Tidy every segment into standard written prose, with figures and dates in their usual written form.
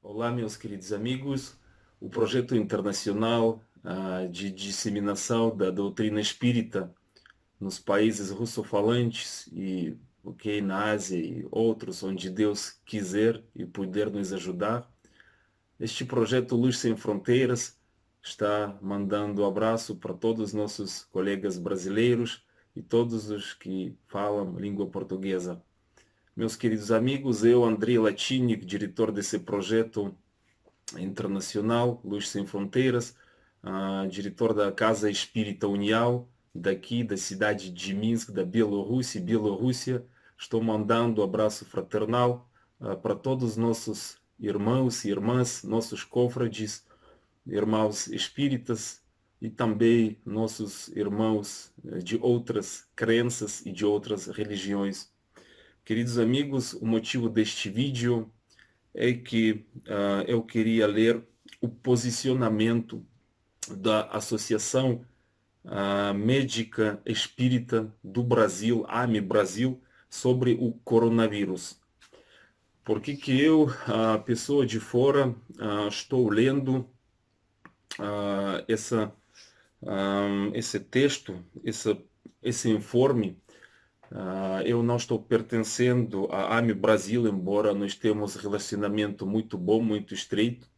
Olá, meus queridos amigos. O projeto internacional de disseminação da doutrina espírita nos países russofalantes e na Ásia e outros onde Deus quiser e puder nos ajudar. Este projeto Luz Sem Fronteiras está mandando um abraço para todos os nossos colegas brasileiros e todos os que falam língua portuguesa. Meus queridos amigos, eu, Andrei Latini, diretor desse projeto internacional, Luz Sem Fronteiras, diretor da Casa Espírita Unial, daqui da cidade de Minsk, da Bielorrússia. Estou mandando um abraço fraternal para todos os nossos irmãos e irmãs, nossos confrades, irmãos espíritas e também nossos irmãos de outras crenças e de outras religiões. Queridos amigos, o motivo deste vídeo é que eu queria ler o posicionamento da Associação Médica Espírita do Brasil, AME Brasil, sobre o coronavírus. Porque que eu, a pessoa de fora, estou lendo esse texto, esse informe. Eu não estou pertencendo à AME Brasil, embora nós temos relacionamento muito bom, muito estreito,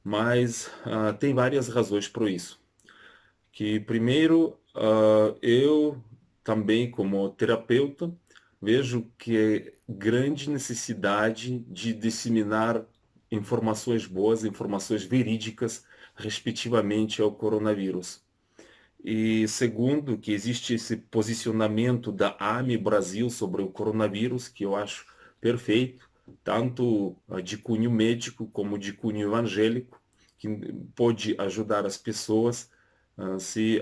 mas tem várias razões para isso. Que primeiro, eu também como terapeuta vejo que é grande necessidade de disseminar informações boas, informações verídicas, respectivamente ao coronavírus. E segundo, que existe esse posicionamento da AME Brasil sobre o coronavírus, que eu acho perfeito, tanto de cunho médico como de cunho evangélico, que pode ajudar as pessoas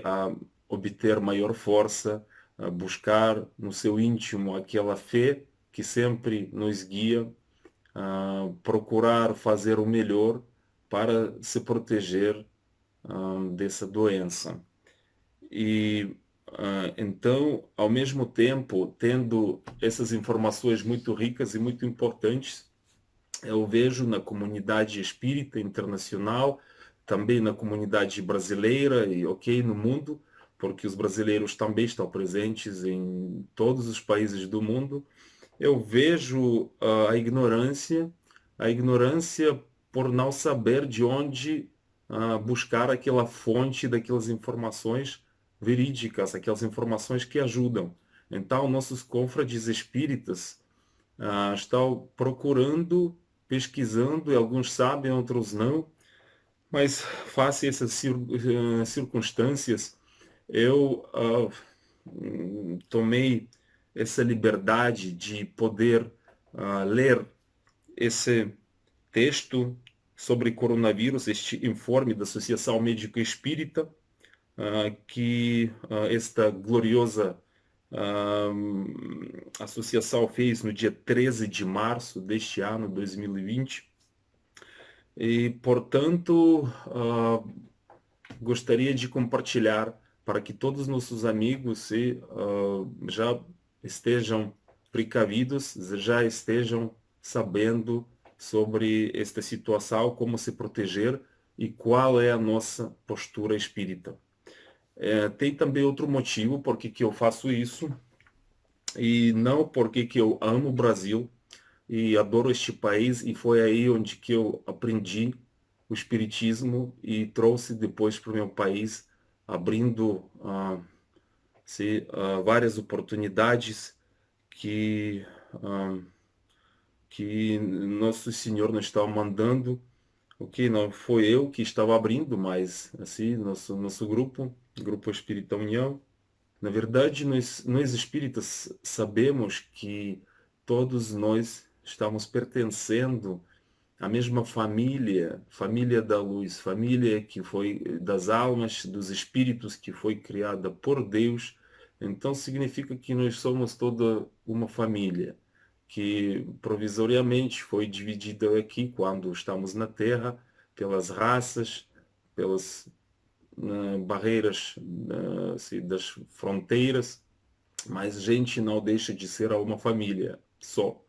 a obter maior força, a buscar no seu íntimo aquela fé que sempre nos guia, a procurar fazer o melhor para se proteger dessa doença. E então, ao mesmo tempo, tendo essas informações muito ricas e muito importantes, eu vejo na comunidade espírita internacional, também na comunidade brasileira e no mundo, porque os brasileiros também estão presentes em todos os países do mundo, eu vejo a ignorância por não saber de onde buscar aquela fonte daquelas informações verídicas, aquelas informações que ajudam. Então, nossos confrades espíritas estão procurando, pesquisando, e alguns sabem, outros não, mas face a essas circunstâncias, eu tomei essa liberdade de poder ler esse texto sobre coronavírus, este informe da Associação Médica Espírita, que esta gloriosa associação fez no dia 13 de março deste ano, 2020. E, portanto, gostaria de compartilhar para que todos os nossos amigos já estejam precavidos, já estejam sabendo sobre esta situação, como se proteger e qual é a nossa postura espírita. Tem também outro motivo por que eu faço isso, e não porque que eu amo o Brasil e adoro este país, e foi aí onde que eu aprendi o espiritismo e trouxe depois para o meu país, abrindo várias oportunidades que, ah, que Nosso Senhor nos estava mandando. Não foi eu que estava abrindo, mas assim, nosso Grupo Espírita União. Na verdade, nós espíritas sabemos que todos nós estamos pertencendo à mesma família, família da luz, família que foi das almas, dos espíritos, que foi criada por Deus. Então significa que nós somos toda uma família que provisoriamente foi dividida aqui quando estamos na Terra pelas raças, pelas barreiras assim, das fronteiras, mas a gente não deixa de ser uma família só.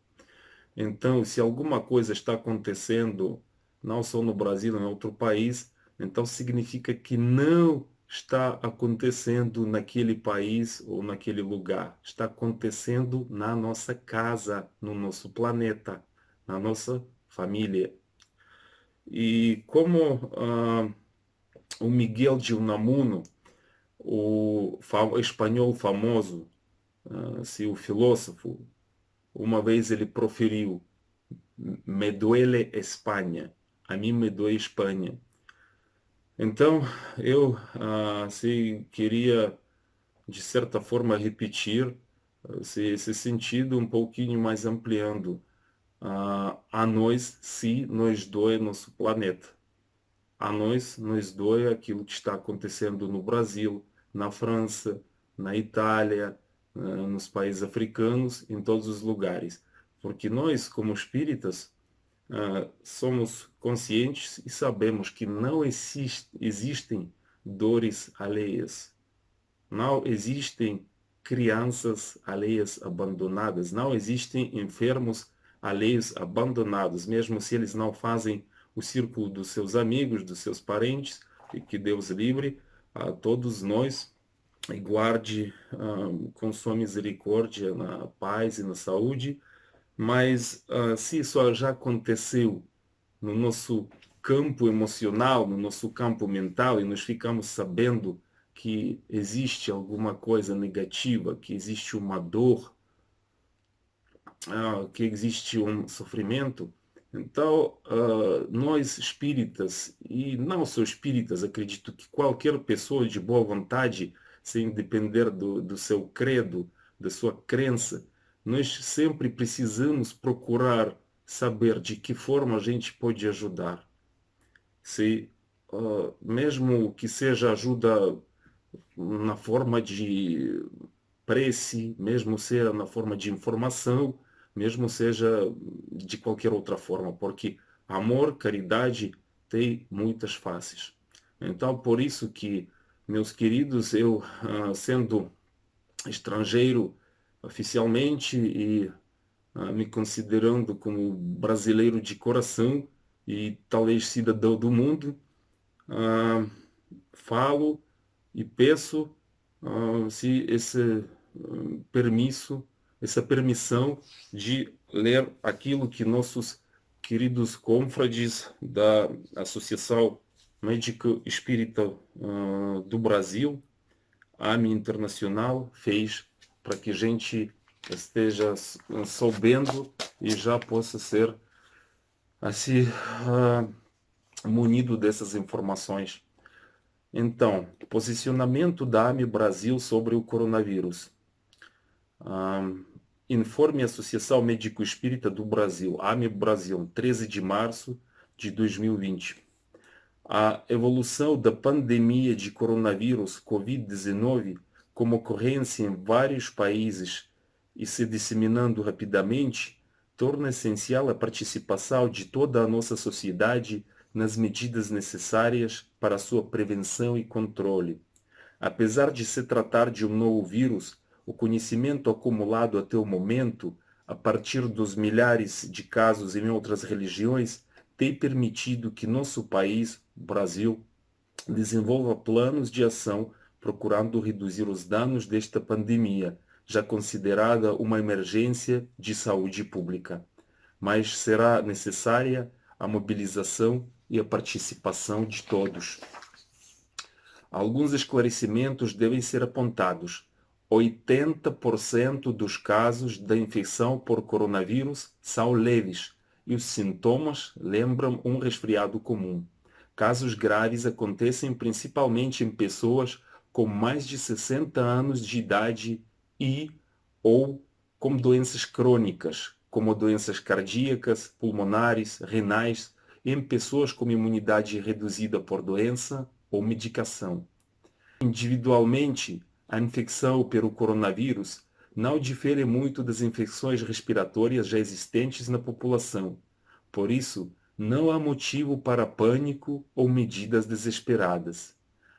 Então, se alguma coisa está acontecendo não só no Brasil, em outro país, então significa que não está acontecendo naquele país ou naquele lugar. Está acontecendo na nossa casa, no nosso planeta, na nossa família. E como o Miguel de Unamuno, espanhol famoso, assim, o filósofo, uma vez ele proferiu: me duele Espanha, a mim me dói Espanha. Então, eu assim, queria, de certa forma, repetir esse sentido, um pouquinho mais ampliando. A nós, sim, nos dói nosso planeta. A nós nos dói aquilo que está acontecendo no Brasil, na França, na Itália, nos países africanos, em todos os lugares. Porque nós, como espíritas, somos conscientes e sabemos que não existem dores alheias, não existem crianças alheias abandonadas, não existem enfermos alheios abandonados, mesmo se eles não fazem o círculo dos seus amigos, dos seus parentes, e que Deus livre a todos nós e guarde com sua misericórdia na paz e na saúde. Mas se isso já aconteceu no nosso campo emocional, no nosso campo mental, e nós ficamos sabendo que existe alguma coisa negativa, que existe uma dor, que existe um sofrimento, então nós espíritas, e não só espíritas, acredito que qualquer pessoa de boa vontade, sem depender do seu credo, da sua crença, nós sempre precisamos procurar saber de que forma a gente pode ajudar. Se mesmo que seja ajuda na forma de prece, mesmo seja na forma de informação, mesmo seja de qualquer outra forma, porque amor, caridade tem muitas faces. Então, por isso que, meus queridos, eu sendo estrangeiro oficialmente e me considerando como brasileiro de coração e talvez cidadão do mundo, ah, falo e peço se esse permisso, essa permissão de ler aquilo que nossos queridos confrades da Associação Médico Espírita do Brasil, AME Internacional, fez para que a gente esteja sabendo e já possa ser assim munido dessas informações. Então, posicionamento da AME Brasil sobre o coronavírus. Informe Associação Médico Espírita do Brasil, AME Brasil, 13 de março de 2020. A evolução da pandemia de coronavírus Covid-19 como ocorrência em vários países e se disseminando rapidamente, torna essencial a participação de toda a nossa sociedade nas medidas necessárias para sua prevenção e controle. Apesar de se tratar de um novo vírus, o conhecimento acumulado até o momento, a partir dos milhares de casos em outras religiões, tem permitido que nosso país, Brasil, desenvolva planos de ação procurando reduzir os danos desta pandemia, já considerada uma emergência de saúde pública. Mas será necessária a mobilização e a participação de todos. Alguns esclarecimentos devem ser apontados. 80% dos casos da infecção por coronavírus são leves e os sintomas lembram um resfriado comum. Casos graves acontecem principalmente em pessoas com mais de 60 anos de idade e ou com doenças crônicas, como doenças cardíacas, pulmonares, renais, em pessoas com imunidade reduzida por doença ou medicação. Individualmente, a infecção pelo coronavírus não difere muito das infecções respiratórias já existentes na população. Por isso, não há motivo para pânico ou medidas desesperadas.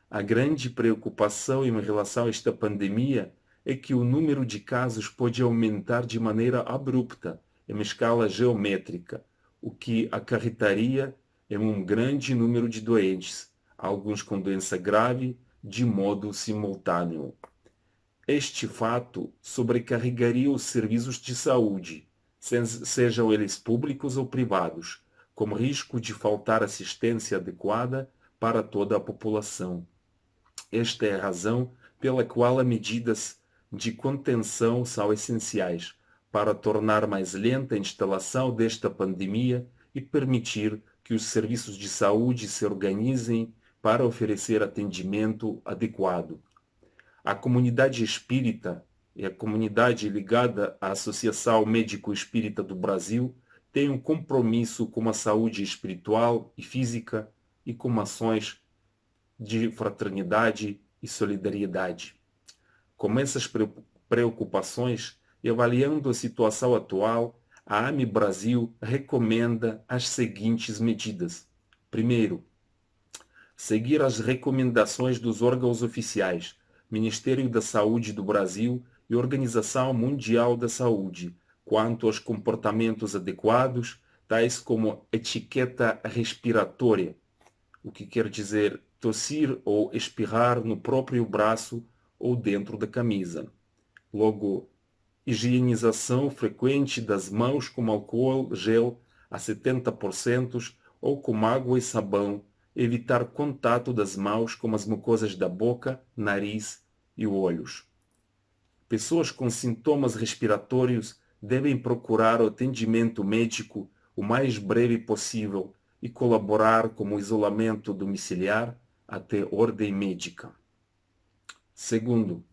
A grande preocupação em relação a esta pandemia é que o número de casos pode aumentar de maneira abrupta, em uma escala geométrica, o que acarretaria em um grande número de doentes, alguns com doença grave, de modo simultâneo. Este fato sobrecarregaria os serviços de saúde, sejam eles públicos ou privados, com risco de faltar assistência adequada para toda a população. Esta é a razão pela qual as medidas de contenção são essenciais para tornar mais lenta a instalação desta pandemia e permitir que os serviços de saúde se organizem para oferecer atendimento adequado. A comunidade espírita e a comunidade ligada à Associação Médico Espírita do Brasil tem um compromisso com a saúde espiritual e física e com ações de fraternidade e solidariedade. Com essas preocupações e avaliando a situação atual, a AME Brasil recomenda as seguintes medidas. Primeiro, seguir as recomendações dos órgãos oficiais, Ministério da Saúde do Brasil e Organização Mundial da Saúde, quanto aos comportamentos adequados, tais como etiqueta respiratória, o que quer dizer tossir ou espirrar no próprio braço ou dentro da camisa. Logo, higienização frequente das mãos com álcool gel a 70% ou com água e sabão, evitar contato das mãos com as mucosas da boca, nariz e olhos. Pessoas com sintomas respiratórios devem procurar o atendimento médico o mais breve possível e colaborar com o isolamento domiciliar até ordem médica. Segundo,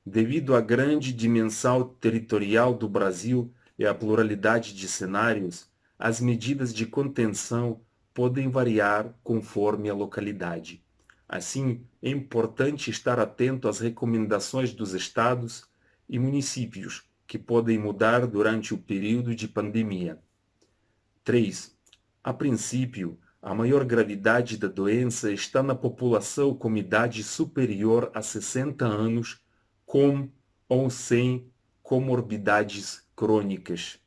devido à grande dimensão territorial do Brasil e à pluralidade de cenários, as medidas de contenção podem variar conforme a localidade. Assim, é importante estar atento às recomendações dos estados e municípios, que podem mudar durante o período de pandemia. 3. A princípio, a maior gravidade da doença está na população com idade superior a 60 anos, com ou sem comorbidades crônicas.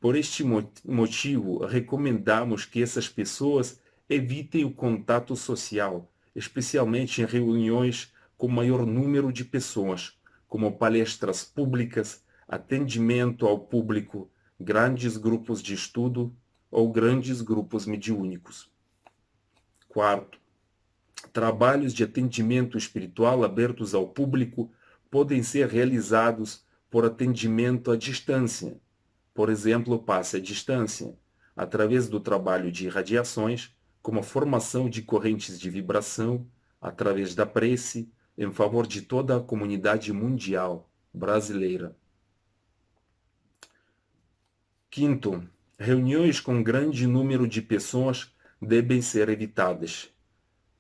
Por este motivo, recomendamos que essas pessoas evitem o contato social, especialmente em reuniões com maior número de pessoas, como palestras públicas, atendimento ao público, grandes grupos de estudo ou grandes grupos mediúnicos. Quarto, trabalhos de atendimento espiritual abertos ao público podem ser realizados por atendimento à distância, por exemplo, passe à distância, através do trabalho de irradiações, como a formação de correntes de vibração, através da prece, em favor de toda a comunidade mundial brasileira. Quinto, reuniões com grande número de pessoas devem ser evitadas.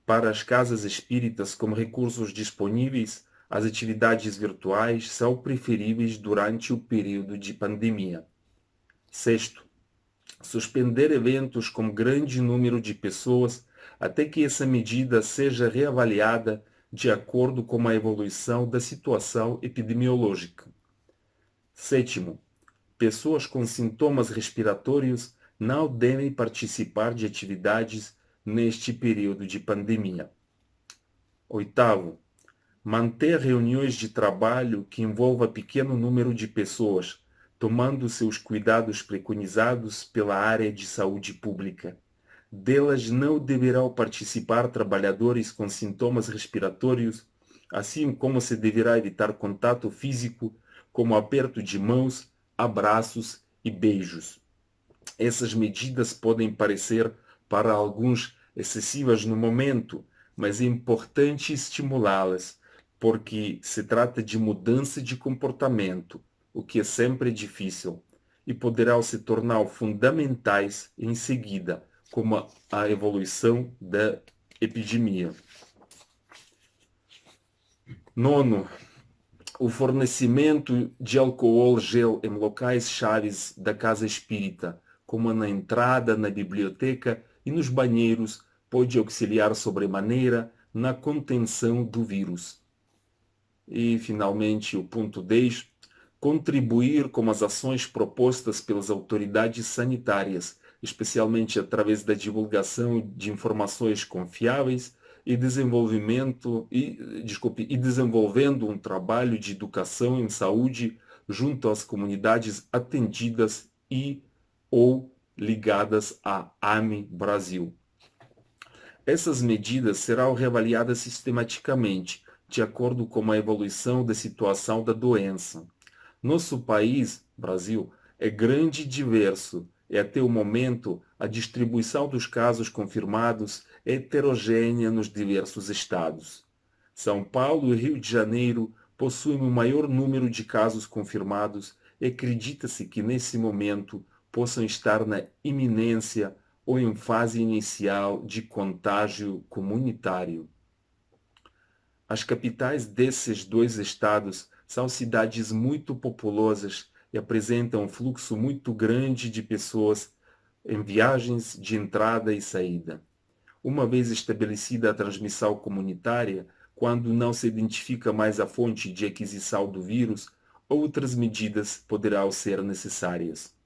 Para as casas espíritas com recursos disponíveis, as atividades virtuais são preferíveis durante o período de pandemia. Sexto, suspender eventos com grande número de pessoas até que essa medida seja reavaliada de acordo com a evolução da situação epidemiológica. Sétimo, pessoas com sintomas respiratórios não devem participar de atividades neste período de pandemia. Oitavo, manter reuniões de trabalho que envolva pequeno número de pessoas, tomando seus cuidados preconizados pela área de saúde pública. Delas não deverão participar trabalhadores com sintomas respiratórios, assim como se deverá evitar contato físico, como aperto de mãos, abraços e beijos. Essas medidas podem parecer para alguns excessivas no momento, mas é importante estimulá-las, porque se trata de mudança de comportamento, o que é sempre difícil, e poderão se tornar fundamentais em seguida, como a evolução da epidemia. Nono, o fornecimento de álcool gel em locais chaves da casa espírita, como na entrada, na biblioteca e nos banheiros, pode auxiliar sobremaneira na contenção do vírus. E, finalmente, o ponto 10, contribuir com as ações propostas pelas autoridades sanitárias, especialmente através da divulgação de informações confiáveis e desenvolvendo um trabalho de educação em saúde junto às comunidades atendidas e ou ligadas à AME Brasil. Essas medidas serão reavaliadas sistematicamente, de acordo com a evolução da situação da doença. Nosso país, Brasil, é grande e diverso, e até o momento a distribuição dos casos confirmados é heterogênea nos diversos estados. São Paulo e Rio de Janeiro possuem o maior número de casos confirmados e acredita-se que nesse momento possam estar na iminência ou em fase inicial de contágio comunitário. As capitais desses dois estados são cidades muito populosas e apresentam um fluxo muito grande de pessoas em viagens de entrada e saída. Uma vez estabelecida a transmissão comunitária, quando não se identifica mais a fonte de aquisição do vírus, outras medidas poderão ser necessárias.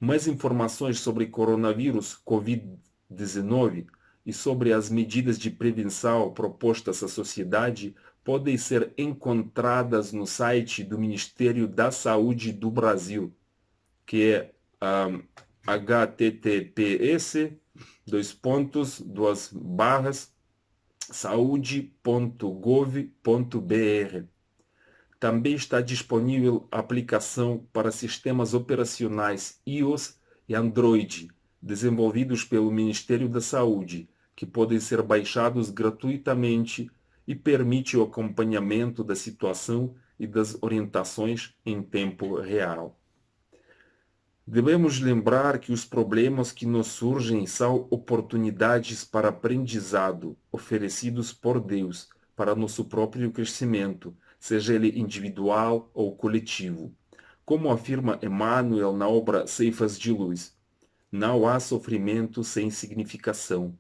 Mais informações sobre coronavírus Covid-19 e sobre as medidas de prevenção propostas à sociedade podem ser encontradas no site do Ministério da Saúde do Brasil, que é https://saude.gov.br. Também está disponível a aplicação para sistemas operacionais iOS e Android, desenvolvidos pelo Ministério da Saúde, que podem ser baixados gratuitamente e permite o acompanhamento da situação e das orientações em tempo real. Devemos lembrar que os problemas que nos surgem são oportunidades para aprendizado oferecidos por Deus para nosso próprio crescimento, seja ele individual ou coletivo. Como afirma Emmanuel na obra Ceifas de Luz, não há sofrimento sem significação.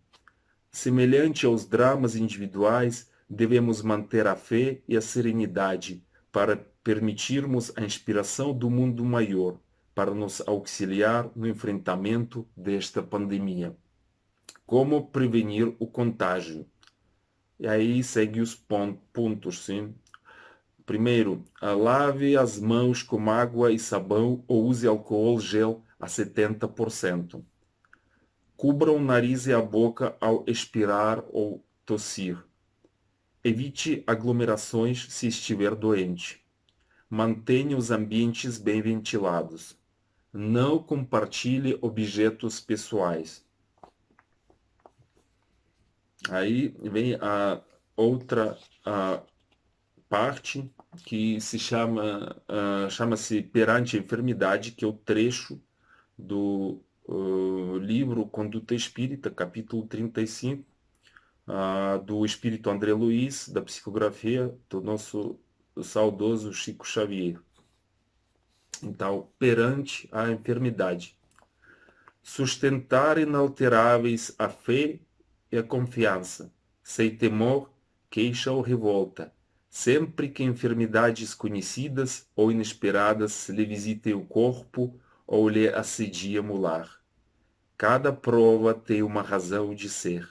Semelhante aos dramas individuais, devemos manter a fé e a serenidade para permitirmos a inspiração do mundo maior, para nos auxiliar no enfrentamento desta pandemia. Como prevenir o contágio? E aí segue os pontos, sim? Primeiro, lave as mãos com água e sabão ou use álcool gel a 70%. Cubra o nariz e a boca ao expirar ou tossir. Evite aglomerações se estiver doente. Mantenha os ambientes bem ventilados. Não compartilhe objetos pessoais. Aí vem a outra parte que chama-se Perante a Enfermidade, que é o trecho do livro Conduta Espírita, capítulo 35, do Espírito André Luiz, da psicografia do nosso saudoso Chico Xavier. Então, perante a enfermidade, sustentar inalteráveis a fé e a confiança, sem temor, queixa ou revolta, sempre que enfermidades conhecidas ou inesperadas lhe visitem o corpo ou lhe assediem o lar. Cada prova tem uma razão de ser.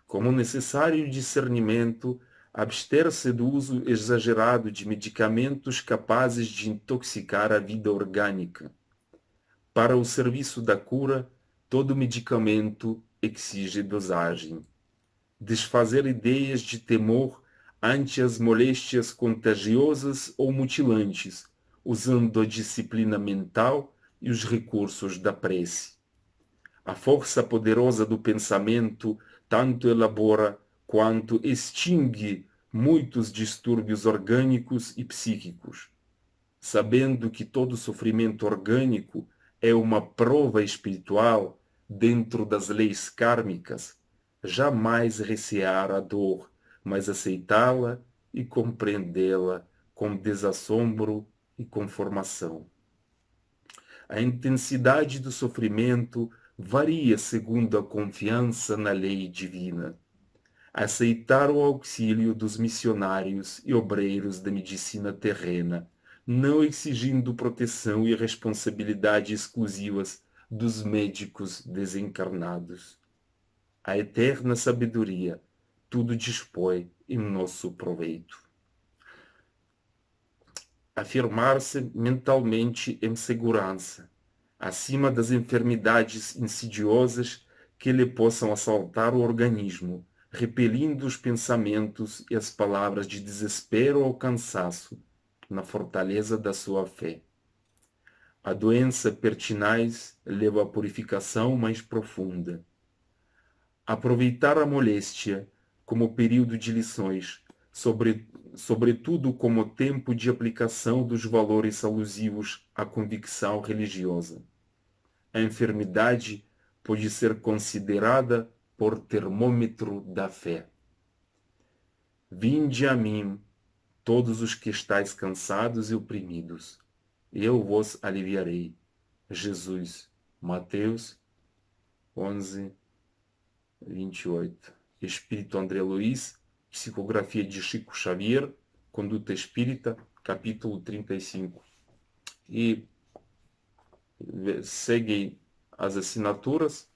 Como necessário discernimento, abster-se do uso exagerado de medicamentos capazes de intoxicar a vida orgânica. Para o serviço da cura, todo medicamento exige dosagem. Desfazer ideias de temor ante as moléstias contagiosas ou mutilantes, usando a disciplina mental e os recursos da prece. A força poderosa do pensamento tanto elabora quanto extingue muitos distúrbios orgânicos e psíquicos. Sabendo que todo sofrimento orgânico é uma prova espiritual dentro das leis kármicas, jamais recear a dor, mas aceitá-la e compreendê-la com desassombro e conformação. A intensidade do sofrimento varia segundo a confiança na lei divina. Aceitar o auxílio dos missionários e obreiros da medicina terrena, não exigindo proteção e responsabilidade exclusivas, dos médicos desencarnados. A eterna sabedoria tudo dispõe em nosso proveito. Afirmar-se mentalmente em segurança, acima das enfermidades insidiosas que lhe possam assaltar o organismo, repelindo os pensamentos e as palavras de desespero ou cansaço, na fortaleza da sua fé. A doença pertinaz leva à purificação mais profunda. Aproveitar a moléstia como período de lições, sobretudo como tempo de aplicação dos valores alusivos à convicção religiosa. A enfermidade pode ser considerada por termômetro da fé. Vinde a mim, todos os que estáis cansados e oprimidos, e eu vos aliviarei. Jesus, Mateus 11, 28. Espírito André Luiz, Psicografia de Chico Xavier, Conduta Espírita, capítulo 35. E seguem as assinaturas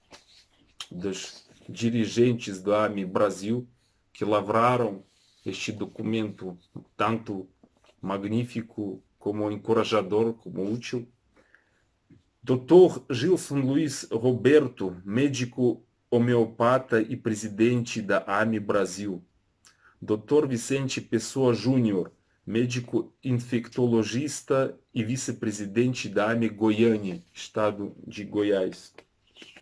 dos dirigentes do AME Brasil que lavraram este documento tanto magnífico como encorajador, como útil. Dr. Gilson Luiz Roberto, médico homeopata e presidente da AME Brasil. Dr. Vicente Pessoa Júnior, médico infectologista e vice-presidente da AME Goiânia, estado de Goiás.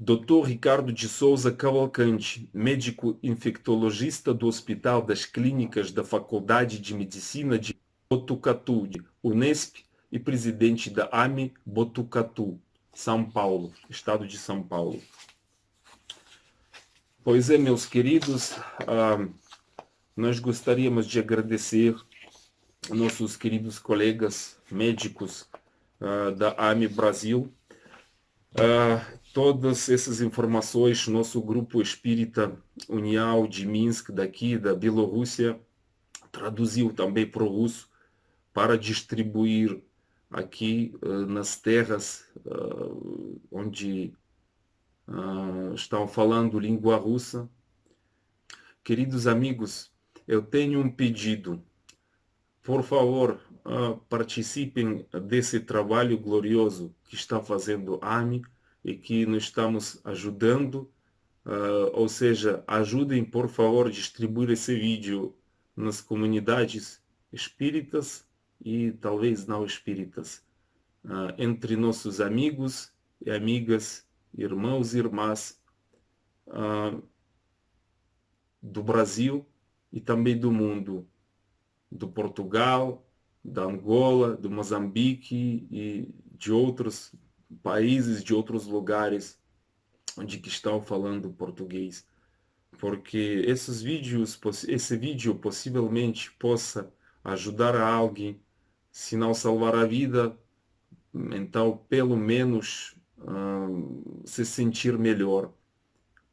Dr. Ricardo de Souza Cavalcante, médico infectologista do Hospital das Clínicas da Faculdade de Medicina de Botucatu, de Unesp, e presidente da AME Botucatu, São Paulo, estado de São Paulo. Pois é, meus queridos, nós gostaríamos de agradecer nossos queridos colegas médicos da AME Brasil. Todas essas informações, nosso grupo espírita União de Minsk, daqui da Bielorrússia, traduziu também para o russo para distribuir aqui nas terras onde estão falando língua russa. Queridos amigos, eu tenho um pedido. Por favor, participem desse trabalho glorioso que está fazendo a AME e que nós estamos ajudando. Ou seja, ajudem, por favor, distribuir esse vídeo nas comunidades espíritas e talvez não espíritas, entre nossos amigos e amigas, irmãos e irmãs do Brasil e também do mundo, do Portugal, da Angola, do Moçambique e de outros países, de outros lugares onde que estão falando português, porque esse vídeo possivelmente possa ajudar a alguém, se não salvar a vida, então pelo menos se sentir melhor,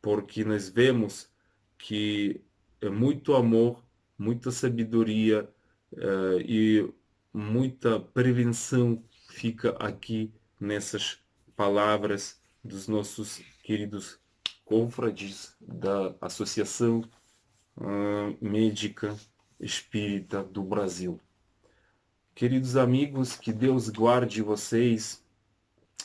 porque nós vemos que é muito amor, muita sabedoria e muita prevenção fica aqui nessas palavras dos nossos queridos confrades da Associação Médica Espírita do Brasil. Queridos amigos, que Deus guarde vocês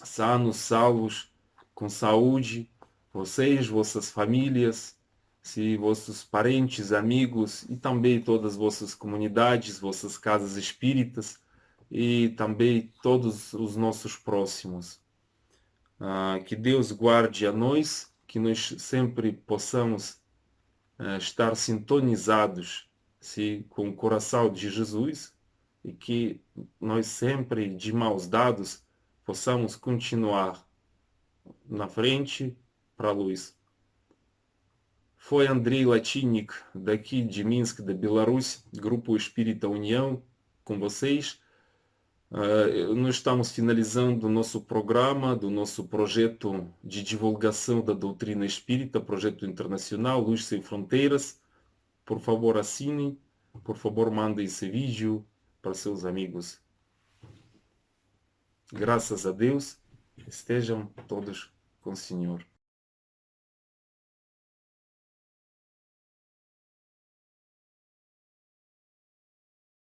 sanos, salvos, com saúde, vocês, vossas famílias, se vossos parentes, amigos e também todas vossas comunidades, vossas casas espíritas e também todos os nossos próximos. Que Deus guarde a nós, que nós sempre possamos estar sintonizados com o coração de Jesus e que nós sempre, de mãos dadas, possamos continuar na frente para a luz. Foi Andrei Latinic, daqui de Minsk, da Bielorrússia, Grupo Espírita União, com vocês. Nós estamos finalizando o nosso programa do nosso projeto de divulgação da doutrina espírita, projeto internacional Luz Sem Fronteiras. Por favor, assinem, por favor, mandem esse vídeo para seus amigos. Graças a Deus, Estejam todos com o Senhor.